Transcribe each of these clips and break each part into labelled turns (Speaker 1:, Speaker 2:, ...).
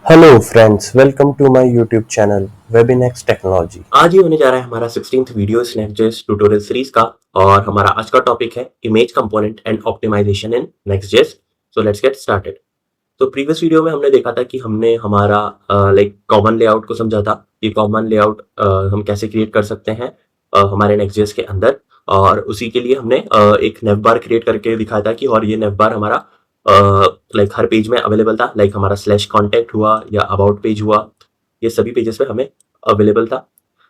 Speaker 1: Hello friends, welcome to my YouTube channel Webinex technology.
Speaker 2: आज ही होने जा रहा है हमारा 16th वीडियो स्नैपजेस ट्यूटोरियल सीरीज का। और हमारा आज का टॉपिक है image component and optimization in Next.js. So let's get started. तो प्रीवियस वीडियो में हमने देखा था कि हमने हमारा कॉमन लेआउट को समझा था कि कॉमन लेआउट हम कैसे क्रिएट कर सकते हैं हमारे नेक्स्ट.जेएस के अंदर। और उसी के लिए हमने एक नेव बार क्रिएट करके दिखाया था कि और ये नेव बार हमारा हर पेज में अवेलेबल था। हमारा स्लैश कॉन्टैक्ट हुआ या अबाउट पेज हुआ, ये सभी पेजेस पे हमें अवेलेबल था।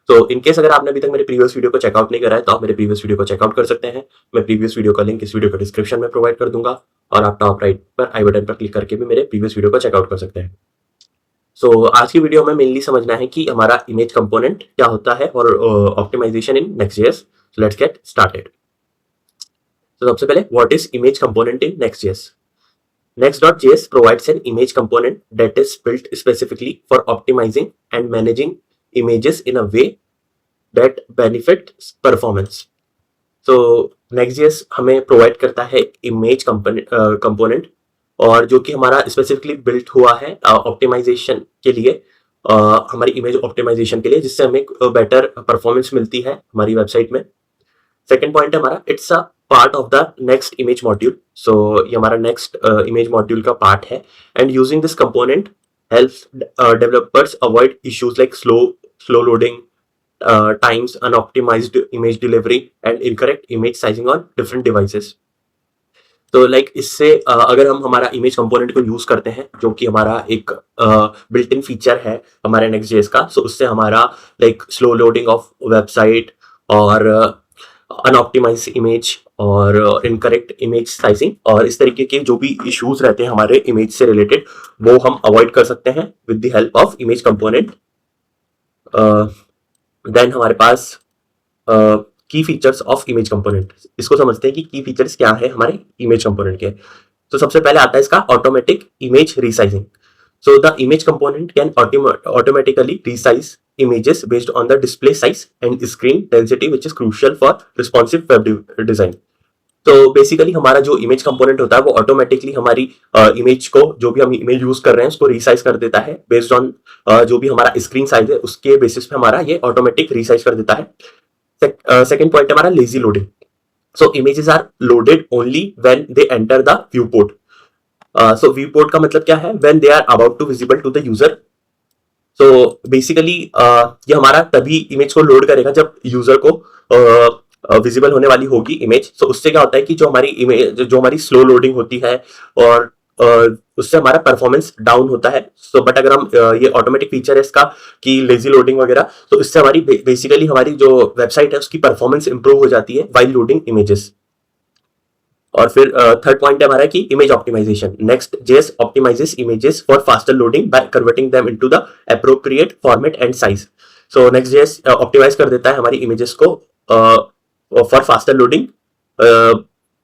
Speaker 2: तो इन केस अगर आपने अभी तक मेरे प्रीवियस वीडियो को चेकआउट नहीं करा है तो आप मेरे प्रीवियस वीडियो को चेकआउट कर सकते हैं। मैं प्रीवियस वीडियो का लिंक इस वीडियो को डिस्क्रिप्शन में प्रोवाइड कर दूंगा और आप टॉप राइट पर आई बटन पर क्लिक करके भी मेरे प्रीवियस वीडियो को चेकआउट कर सकते हैं। सो आज की वीडियो में मेनली समझना है कि हमारा इमेज कंपोनेंट क्या होता है और optimization in Next.js. So let's get started. तो सबसे पहले what is image component in Next.js? Next.js provides an image component that is built specifically for optimizing and managing images in a way that benefits performance. So Next.js हमें provide करता है image component और जो कि हमारा specifically built हुआ है optimisation के लिए, हमारी इमेज ऑप्टिमाइजेशन के लिए, जिससे हमें बेटर परफॉर्मेंस मिलती है हमारी वेबसाइट में। सेकेंड पॉइंट है हमारा it's a part of the next image module. So ये हमारा नेक्स्ट इमेज मॉड्यूल का पार्ट है and using this component helps developers avoid issues like slow loading times, unoptimized image delivery and incorrect image sizing on different devices. तो इससे अगर हम हमारा image component को यूज करते हैं जो कि हमारा एक बिल्ट इन फीचर है हमारे नेक्स्ट.जेएस का, सो उससे हमारा स्लो लोडिंग ऑफ वेबसाइट और अनऑप्टिमाइज इमेज और इनकरेक्ट इमेज साइजिंग और इस तरीके के जो भी इश्यूज रहते हैं हमारे इमेज से रिलेटेड, वो हम अवॉइड कर सकते हैं with the help of image component. Then हमारे पास की फीचर्स ऑफ इमेज कंपोनेंट। इसको समझते हैं कि की फीचर्स क्या है हमारे इमेज कंपोनेंट के। तो सबसे पहले आता है इसका automatic image resizing. So the image component can automatically resize images based on the display size and screen density, which is crucial for responsive web design. तो बेसिकली हमारा जो इमेज कंपोनेंट होता है वो ऑटोमेटिकली हमारी इमेज को, जो भी हम इमेज यूज कर रहे हैं उसको रिसाइज कर देता है बेस्ड ऑन जो भी हमारा स्क्रीन साइज है उसके बेसिस पे हमारा ये ऑटोमेटिक रिसाइज कर देता है। सेकेंड पॉइंट है हमारा lazy loading. So images are loaded only when they enter the viewport. So viewport का मतलब क्या है? When they are about to visible to the user. So basically ये हमारा तभी इमेज को लोड करेगा जब यूजर को विजिबल होने वाली होगी इमेज। सो उससे क्या होता है कि जो हमारी इमेज, जो हमारी स्लो लोडिंग होती है और उससे हमारा परफॉर्मेंस डाउन होता है। सो बट अगर हम ये ऑटोमेटिक फीचर है इसका कि लेजी लोडिंग वगैरह, तो इससे हमारी बेसिकली हमारी जो वेबसाइट है उसकी परफॉर्मेंस इंप्रूव हो जाती है वाइल लोडिंग इमेजेस। और फिर थर्ड पॉइंट है हमारा कि image optimization. Next.js optimizes images for faster loading by converting them into the appropriate format and size. So Next.js optimize कर देता है हमारी इमेजेस को for faster loading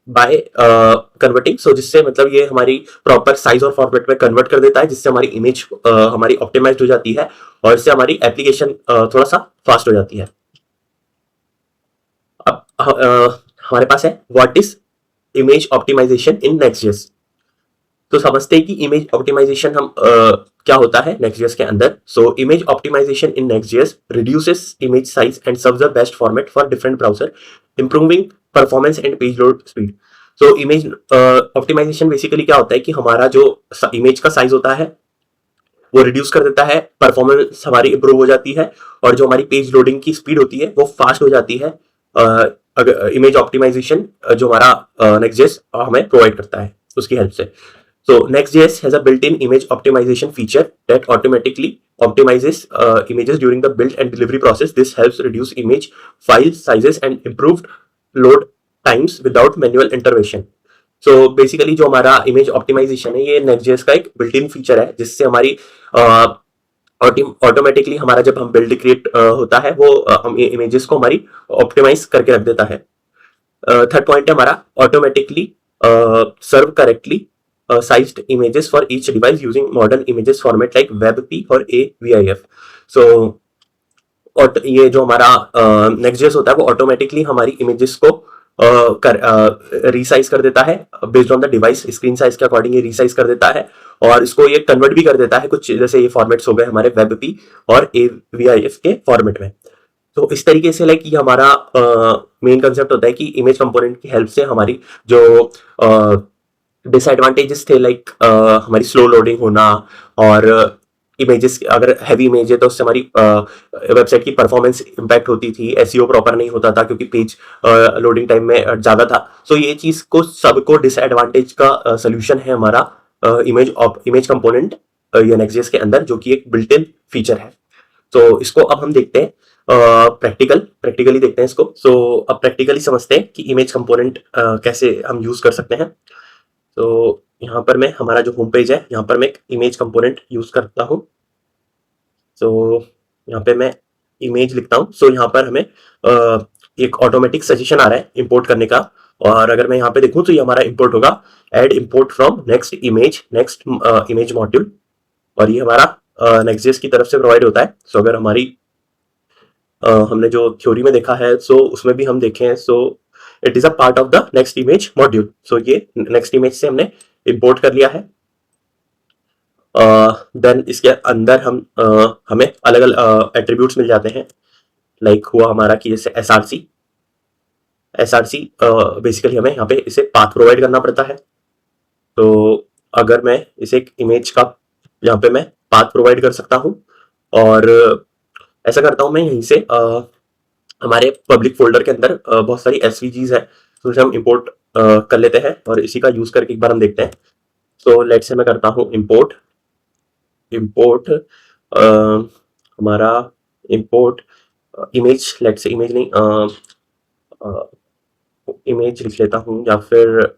Speaker 2: by converting. So जिससे मतलब ये हमारी प्रॉपर साइज और फॉर्मेट में कन्वर्ट कर देता है, जिससे हमारी इमेज हमारी ऑप्टिमाइज हो जाती है और इससे हमारी एप्लीकेशन थोड़ा सा फास्ट हो जाती है। अब हमारे पास है what is image optimization in नेक्स्ट.जेएस। तो समझते हैं कि इमेज ऑप्टिमाइजेशन हम क्या होता है नेक्स्ट.जेएस के अंदर। So image optimization in Next.js reduces image size and serves the best format for different browser, improving performance and page load speed. So image optimization basically क्या होता है कि हमारा जो इमेज का साइज होता है वो रिड्यूस कर देता है, परफॉर्मेंस हमारी इंप्रूव हो जाती है और जो हमारी पेज लोडिंग की स्पीड होती है वो फास्ट हो जाती है। इमेज ऑप्टिमाइजेशन जो हमारा नेक्स्ट.जेएस हमें प्रोवाइड करता है उसकी हेल्प से। So Next.js has a built-in image optimization feature that automatically optimizes images during the build and delivery process. This helps reduce image file sizes and improved load times without manual intervention. So basically जो हमारा image optimisation है ये Next.js का एक built-in feature है जिससे हमारी automatically हमारा जब हम बिल्ड क्रिएट होता है वो हम इमेजेस को हमारी ऑप्टिमाइज करके रख देता है। थर्ड पॉइंट है हमारा automatically serve correctly sized images for each device using modern images format like WebP और AVIF. So और ये जो हमारा Next.js होता है वो ऑटोमेटिकली हमारी इमेजेस को रीसाइज कर देता है based on the device, screen size के अकॉर्डिंग ये रीसाइज कर देता है और इसको ये कन्वर्ट भी कर देता है कुछ, जैसे ये फॉर्मेट्स हो गए हमारे WebP और AVIF के फॉर्मेट में। तो इस तरीके से लाइक ये हमारा मेन कंसेप्ट होता है कि इमेज कंपोनेंट की हेल्प से हमारी जो डिसएडवांटेजेस थे लाइक हमारी स्लो लोडिंग होना और इमेजेस, अगर हैवी इमेज है तो उससे हमारी वेबसाइट की परफॉर्मेंस इंपैक्ट होती थी, एसईओ प्रॉपर नहीं होता था क्योंकि पेज लोडिंग टाइम में ज़्यादा था। सो ये चीज़ को सबको डिसएडवांटेज का सोल्यूशन है हमारा इमेज कंपोनेंट या नेक्स्ट.जेएस के अंदर, जो कि एक बिल्ट इन फीचर है। तो इसको अब हम देखते हैं प्रैक्टिकली देखते हैं इसको। सो अब प्रैक्टिकली समझते हैं कि इमेज कंपोनेंट कैसे हम यूज कर सकते हैं। तो यहाँ पर मैं, हमारा जो होम पेज है, यहाँ पर मैं एक इमेज कंपोनेंट यूज करता हूँ। सो यहाँ पे मैं इमेज लिखता हूँ। सो यहाँ पर हमें एक ऑटोमेटिक सजेशन आ रहा है इंपोर्ट करने का, और अगर मैं यहाँ पे देखूँ तो ये हमारा इंपोर्ट होगा add import from next image module, और ये हमारा नेक्स्ट.जेएस की तरफ से प्रोवाइड होता है। सो अगर हमारी हमने जो थ्योरी में देखा है सो उसमें भी हम देखें, so it is a part of the next image module. So ये नेक्स्ट इमेज से हमने इंपोर्ट कर लिया है। देन इसके अंदर हमें अलग अलग एट्रीब्यूट्स मिल जाते हैं। लाइक हुआ हमारा कि जैसे एसआरसी बेसिकली हमें यहाँ पे इसे पाथ प्रोवाइड करना पड़ता है। तो अगर मैं इसे एक इमेज का यहाँ पे मैं पाथ प्रोवाइड कर सकता हूँ, और ऐसा करता हूँ मैं यहीं से हमारे पब्लिक फोल्डर के अंदर बहुत सारी एसवीजीज है, तो उसे हम इंपोर्ट कर लेते हैं और इसी का यूज करके एक बार हम देखते हैं। सो लेट से मैं करता हूँ इंपोर्ट हमारा इंपोर्ट इमेज, लेट से इमेज नहीं इमेज लिख लेता हूँ, या फिर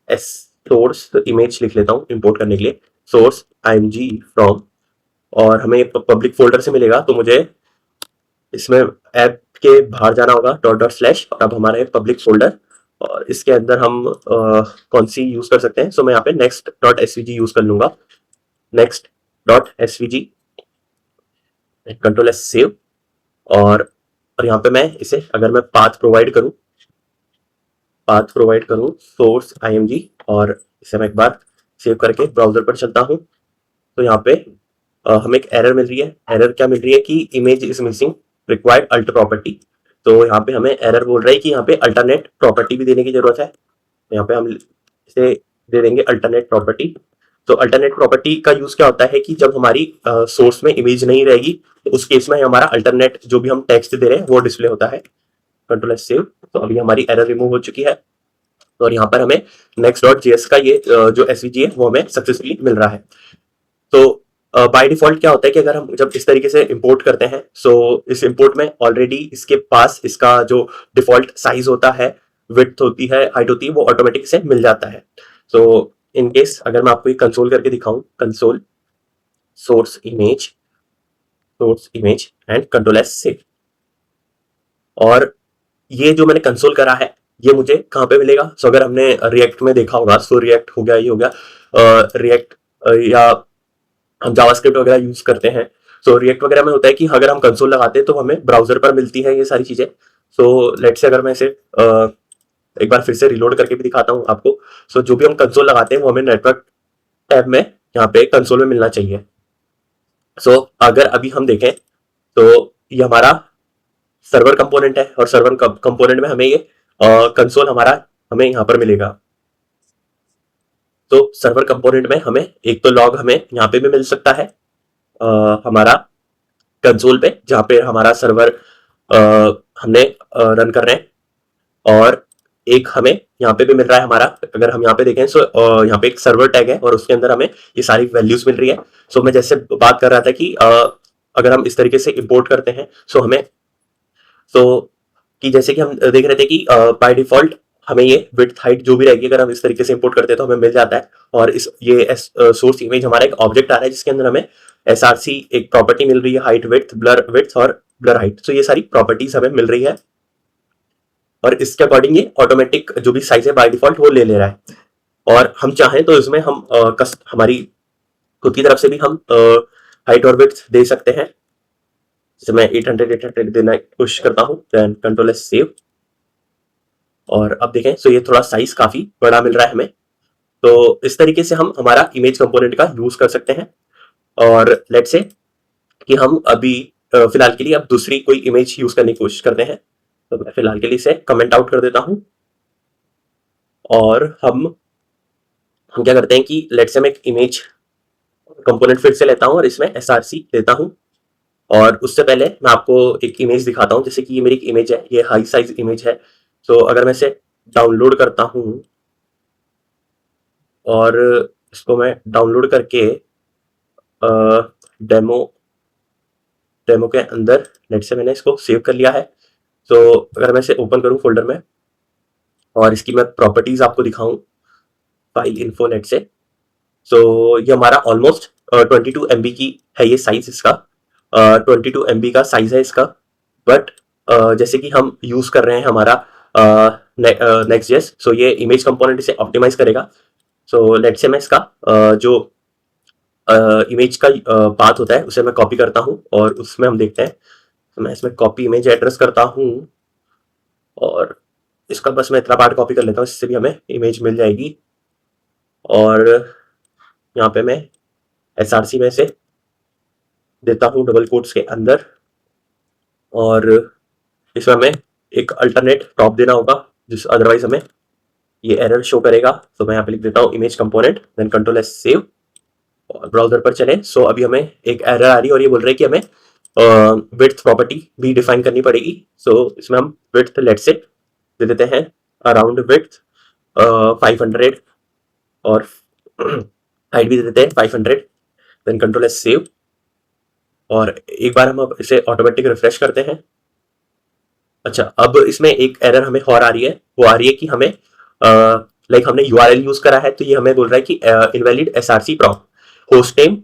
Speaker 2: सोर्स इमेज लिख लेता हूँ इंपोर्ट करने के लिए। सोर्स img फ्रॉम, और हमें पब्लिक फोल्डर से मिलेगा, तो मुझे इसमें ऐप के बाहर जाना होगा // और अब हमारा पब्लिक फोल्डर, और इसके अंदर हम कौन सी यूज कर सकते हैं। सो मैं यहाँ पे next.svg यूज कर लूंगा, next.svg, कंट्रोल एस सेव, और यहाँ पे मैं इसे अगर मैं पाथ प्रोवाइड करूँ सोर्स img, और इसे मैं एक बार सेव करके ब्राउजर पर चलता हूँ, तो यहाँ पे हमें एक एरर मिल रही है। एरर क्या मिल रही है कि image is missing required alter property. तो यहाँ पे हमें एरर बोल रहा है कि यहाँ पे अल्टरनेट प्रॉपर्टी भी देने की जरूरत है। यहाँ पे हम इसे दे देंगे अल्टरनेट प्रॉपर्टी। तो अल्टरनेट प्रॉपर्टी का यूज क्या होता है कि जब हमारी सोर्स में इमेज नहीं रहेगी तो उस केस में हमारा अल्टरनेट जो भी हम टेक्स्ट दे रहे हैं वो डिस्प्ले होता है। कंट्रोल एस सेव, तो अभी हमारी एरर रिमूव हो चुकी है, और यहाँ पर हमें next.js का ये जो एसवीजी है वो हमें सक्सेसफुली मिल रहा है। तो बाय डिफॉल्ट क्या होता है कि अगर हम जब इस तरीके से इंपोर्ट करते हैं, सो इस इंपोर्ट में ऑलरेडी इसके पास इसका जो डिफॉल्ट साइज होता है, विड्थ होती है, हाइट होती है, वो ऑटोमेटिक से मिल जाता है। सो इन केस अगर मैं आपको कंसोल करके दिखाऊं, console source image and control S save, और ये जो मैंने कंसोल करा है ये मुझे कहाँ पे मिलेगा। सो अगर हमने रिएक्ट में देखा होगा, सो रिएक्ट हो गया, ये हो गया रिएक्ट, या हम जावास्क्रिप्ट वगैरह यूज करते हैं। सो रिएक्ट वगैरह में होता है कि अगर हम कंसोल लगाते हैं तो हमें ब्राउजर पर मिलती है ये सारी चीजें। सो लेट से अगर मैं इसे एक बार फिर से रिलोड करके भी दिखाता हूँ आपको। सो जो भी हम कंसोल लगाते हैं वो हमें नेटवर्क टैब में यहाँ पे कंसोल में मिलना चाहिए। सो अगर अभी हम देखें तो ये हमारा सर्वर कंपोनेंट है, और सर्वर कंपोनेंट में हमें ये कंसोल हमें यहाँ पर मिलेगा। तो सर्वर कंपोनेंट में हमें एक तो लॉग हमें यहाँ पे भी मिल सकता है हमारा कंसोल पे, जहाँ पे हमारा सर्वर हमने रन कर रहे हैं, और एक हमें यहाँ पे भी मिल रहा है हमारा। अगर हम यहाँ पे देखें सो यहाँ पे एक सर्वर टैग है और उसके अंदर हमें ये सारी वैल्यूज मिल रही है। सो मैं जैसे बात कर रहा था कि अगर हम इस तरीके से इंपोर्ट करते हैं सो हमें, सो कि जैसे कि हम देख रहे थे कि बाय डिफॉल्ट हमें ये विड्थ हाइट जो भी रहेगी अगर हम इस तरीके से इंपोर्ट करते हैं तो हमें मिल जाता है। और ये सोर्स इमेज हमारा एक ऑब्जेक्ट आ रहा है जिसके अंदर हमें एसआरसी एक प्रॉपर्टी मिल रही है, हाइट विड्थ, ब्लर विड्थ और ब्लर हाइट। सो ये सारी प्रॉपर्टीज हमें मिल रही है, और इसके अकॉर्डिंग ये ऑटोमेटिक जो भी साइज है बाय डिफॉल्ट वो ले रहा है। और हम चाहें तो इसमें हम हमारी खुद की तरफ से भी हम हाइट और विड्थ दे सकते हैं। जैसे मैं 800 देना कोशिश करता हूँ, देन कंट्रोल एस सेव, और अब देखें तो ये थोड़ा साइज काफी बड़ा मिल रहा है हमें। तो इस तरीके से हम हमारा इमेज कंपोनेंट का यूज कर सकते हैं। और लेट्स से कि हम अभी फिलहाल के लिए अब दूसरी कोई इमेज यूज करने की कोशिश करते हैं। तो मैं फिलहाल के लिए इसे कमेंट आउट कर देता हूं। और हम क्या करते हैं कि लेट्स से मैं एक इमेज कंपोनेंट फिर से लेता हूं और इसमें SRC लेता हूं। और उससे पहले मैं आपको एक इमेज दिखाता हूं, जैसे कि ये मेरी एक इमेज है, ये हाई साइज इमेज है। तो अगर मैं इसे डाउनलोड करता हूं और इसको मैं डाउनलोड करके डेमो के अंदर नेट से मैंने इसको सेव कर लिया है। तो अगर मैं इसे ओपन करूं फोल्डर में और इसकी मैं प्रॉपर्टीज आपको दिखाऊं फाइल इन्फो नेट से, तो ये हमारा ऑलमोस्ट 22 MB की है ये साइज इसका। 22 MB का साइज है इसका। बट जैसे कि हम यूज कर रहे हैं हमारा Next.js, सो ये इमेज कंपोनेंट इसे ऑप्टिमाइज करेगा। सो लेट से मैं इसका जो इमेज का पाथ होता है उसे मैं कॉपी करता हूं और उसमें हम देखते हैं। तो मैं इसमें कॉपी इमेज एड्रेस करता हूं और इसका बस मैं इतना पार्ट कॉपी कर लेता हूं, इससे भी हमें इमेज मिल जाएगी। और यहाँ पे मैं SRC में से देता हूँ डबल कोट्स के अंदर और इसमें हमें एक अल्टरनेट टॉप देना होगा, जिस अदरवाइज हमें ये एरर शो करेगा। तो मैं यहाँ पे लिख देता हूँ image component, then Ctrl+S save और ब्राउजर पर चले। सो अभी हमें एक एरर आ रही है और ये बोल रहा है कि हमें विड्थ प्रॉपर्टी भी डिफाइन करनी पड़ेगी। सो इसमें हम विड्थ लेट से दे देते हैं अराउंड विड्थ 500 और हाइट भी दे देते हैं 500, देन Ctrl+S सेव। और एक बार हम अब इसे ऑटोमेटिक रिफ्रेश करते हैं। अच्छा, अब इसमें एक एरर हमें और आ रही है, वो आ रही है कि हमें लाइक हमने URL यूज करा है, तो ये हमें बोल रहा है कि invalid SRC prop host name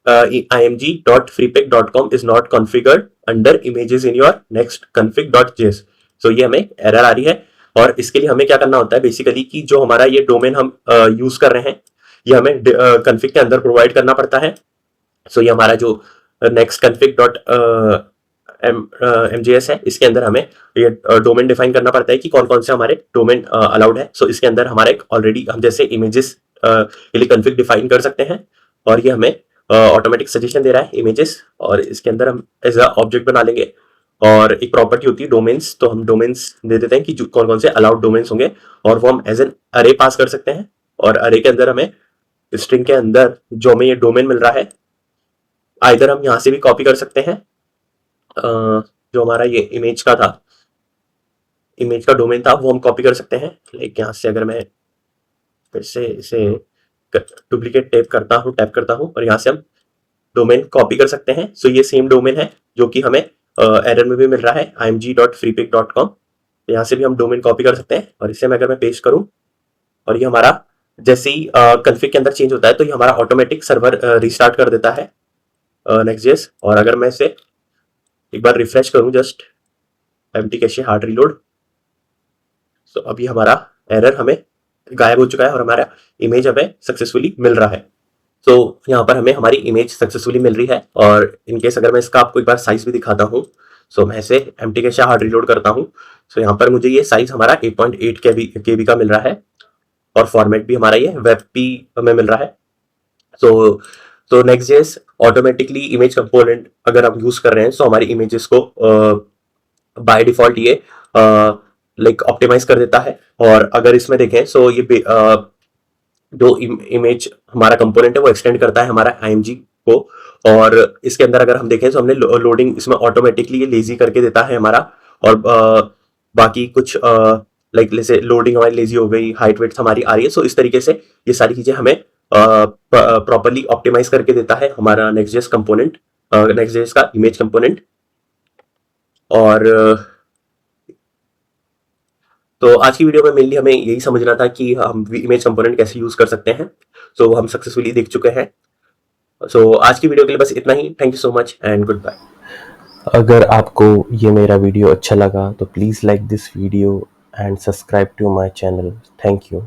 Speaker 2: img.freepik.com is not configured under images in your next config.js। so ये हमें एरर आ रही है और इसके लिए हमें क्या करना होता है बेसिकली कि जो हमारा ये डोमेन हम यूज कर रहे हैं ये हमें config के अंदर प्रोवाइड करना पड़ता है। सो ये हमारा जो next config.mjs है, इसके अंदर हमें ये डोमेन डिफाइन करना पड़ता है कि कौन कौन से हमारे डोमेन अलाउड है। सो इसके अंदर हमारा एक ऑलरेडी हम जैसे इमेजेस के लिए config डिफाइन कर सकते हैं और ये हमें ऑटोमेटिक सजेशन दे रहा है इमेजेस। और इसके अंदर हम एज अ ऑब्जेक्ट बना लेंगे और एक प्रॉपर्टी होती है डोमेन्स, तो हम डोमेन्स दे देते हैं कि कौन कौन से अलाउड डोमेन्स होंगे और वो हम एज एन अरे पास कर सकते हैं। और अरे के अंदर हमें स्ट्रिंग के अंदर जो हमें ये डोमेन मिल रहा है आइदर हम यहाँ से भी कॉपी कर सकते हैं, जो हमारा ये इमेज का था, इमेज का डोमेन था वो हम कॉपी कर सकते हैं। लाइक यहाँ से अगर मैं फिर से इसे डुप्लीकेट टैप करता हूँ और यहाँ से हम डोमेन कॉपी कर सकते हैं। सो ये सेम डोमेन है जो कि हमें एरर में भी मिल रहा है img.freepik.com। यहाँ से भी हम डोमेन कॉपी कर सकते हैं और इसे मैं अगर मैं पेस्ट करूँ और ये हमारा जैसे ही config के अंदर चेंज होता है तो ये हमारा ऑटोमेटिक सर्वर रिस्टार्ट कर देता है Next.js। और अगर मैं इसे एक बार रिफ्रेश करूँ just empty cache hard reload, तो अभी हमारा एरर हमें गायब हो चुका है और हमारा इमेज हमें सक्सेसफुली मिल रहा है। तो यहाँ पर हमें हमारी इमेज सक्सेसफुली मिल रही है। और इनकेस अगर मैं इसका आपको एक बार साइज भी दिखाता हूँ, सो मैं इसे empty कैशे हार्ड रीलोड करता हूँ। सो यहाँ पर मुझे ये साइज हमारा 8.8 KB का मिल रहा है और फॉर्मेट भी हमारा ये WebP में मिल रहा है। तो Next.js ऑटोमेटिकली इमेज कंपोनेंट अगर हम यूज कर रहे हैं तो हमारी इमेजेस को बाय डिफॉल्ट ये लाइक ऑप्टिमाइज कर देता है। और अगर इसमें देखें सो ये जो इमेज हमारा कंपोनेंट है वो एक्सटेंड करता है हमारा img को। और इसके अंदर अगर हम देखें तो हमने लोडिंग इसमें ऑटोमेटिकली ये लेजी करके देता है हमारा। और बाकी कुछ लाइक जैसे लोडिंग हमारी लेजी हो गई, हाइट वेट हमारी आ रही है। सो इस तरीके से ये सारी चीजें हमें प्रॉपर्ली ऑप्टिमाइज करके देता है हमारा Next.js कंपोनेंट, Next.js का इमेज कंपोनेंट। और तो आज की वीडियो में मेनली हमें यही समझना था कि हम इमेज कंपोनेंट कैसे यूज कर सकते हैं। सो हम सक्सेसफुली देख चुके हैं। सो आज की वीडियो के लिए बस इतना ही। Thank you so much and goodbye.
Speaker 1: अगर आपको ये मेरा वीडियो अच्छा लगा तो please like this video and subscribe to my channel. Thank you.